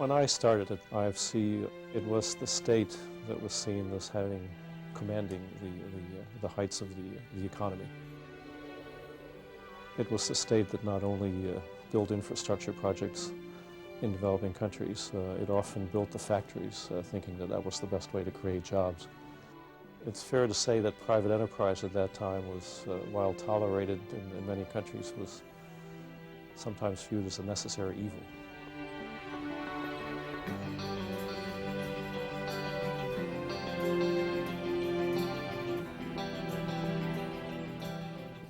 When I started at IFC, it was the state that was seen as commanding the heights of the economy. It was the state that not only built infrastructure projects in developing countries, it often built the factories, thinking that that was the best way to create jobs. It's fair to say that private enterprise at that time was, while tolerated in many countries, was sometimes viewed as a necessary evil.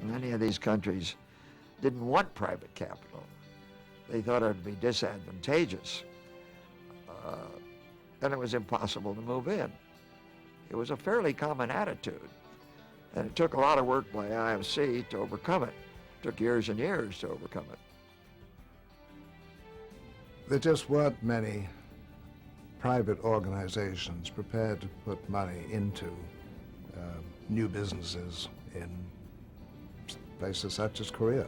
Many of these countries didn't want private capital. They thought it would be disadvantageous, and it was impossible to move in. It was a fairly common attitude, and it took a lot of work by IFC to overcome it. It took years and years to overcome it. There just weren't many private organizations prepared to put money into new businesses in places such as Korea.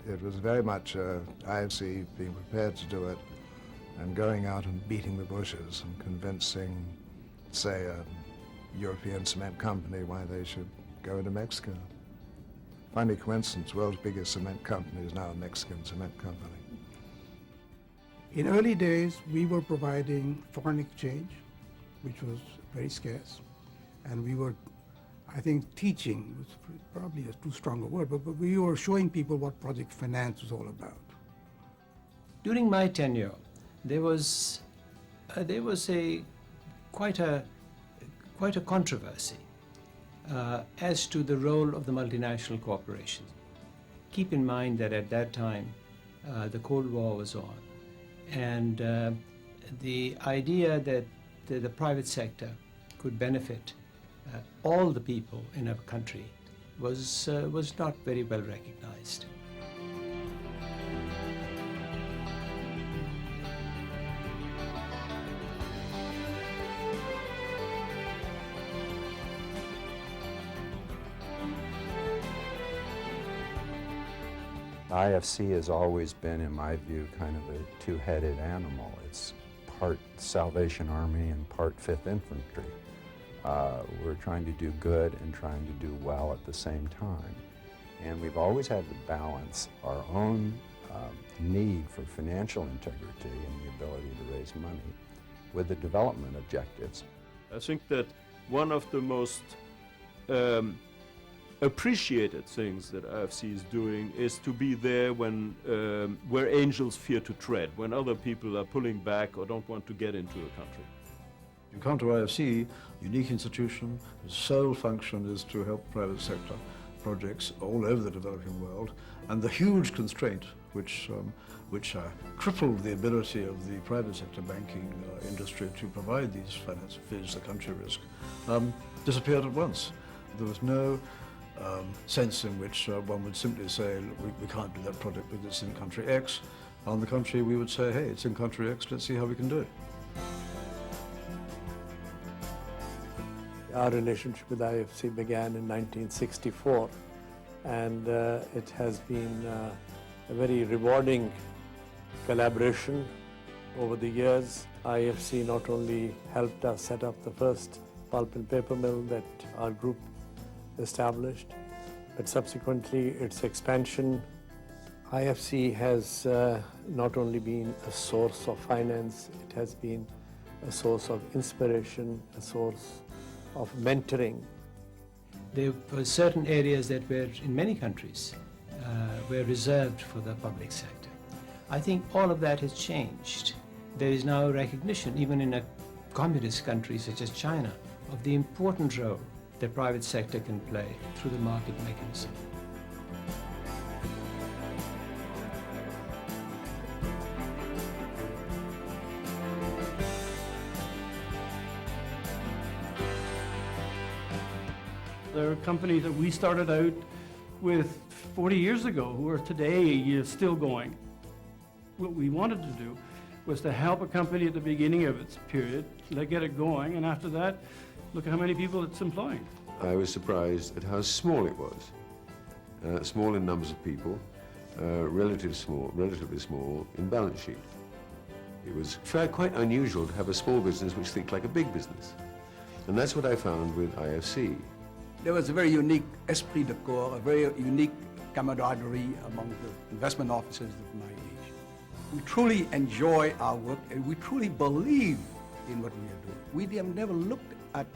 It was very much IFC being prepared to do it and going out and beating the bushes and convincing, say, a European cement company why they should go into Mexico. Funny coincidence, world's biggest cement company is now a Mexican cement company. In early days, we were providing foreign exchange, which was very scarce, and we were, I think teaching was probably too strong a word, but we were showing people what project finance was all about. During my tenure, there was quite a controversy as to the role of the multinational corporations. Keep in mind that at that time, the Cold War was on, and the idea that the private sector could benefit all the people in a country was not very well recognized. IFC has always been, in my view, kind of a two-headed animal. It's part Salvation Army and part 5th Infantry. We're trying to do good and trying to do well at the same time. And we've always had to balance our own need for financial integrity and the ability to raise money with the development objectives. I think that one of the most appreciated things that IFC is doing is to be there when where angels fear to tread, when other people are pulling back or don't want to get into a country. You come to IFC, unique institution, its sole function is to help private sector projects all over the developing world, and the huge constraint which crippled the ability of the private sector banking industry to provide these finance fees, the country risk, disappeared at once. There was no sense in which one would simply say, we can't do that project because it's in country X. On the contrary, we would say, hey, it's in country X, let's see how we can do it. Our relationship with IFC began in 1964, and it has been a very rewarding collaboration over the years. IFC not only helped us set up the first pulp and paper mill that our group established, but subsequently its expansion. IFC has not only been a source of finance, it has been a source of inspiration, a source of mentoring. There were certain areas that were, in many countries, were reserved for the public sector. I think all of that has changed. There is now recognition, even in a communist country such as China, of the important role the private sector can play through the market mechanism. There are companies that we started out with 40 years ago who are today still going. What we wanted to do was to help a company at the beginning of its period, get it going, and after that, look at how many people it's employing. I was surprised at how small it was. Small in numbers of people, relatively small in balance sheet. It was quite unusual to have a small business which thinks like a big business. And that's what I found with IFC. There was a very unique esprit de corps, a very unique camaraderie among the investment officers of my age. We truly enjoy our work and we truly believe in what we are doing. We have never looked at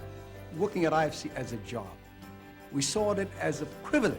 working at IFC as a job. We saw it as a privilege.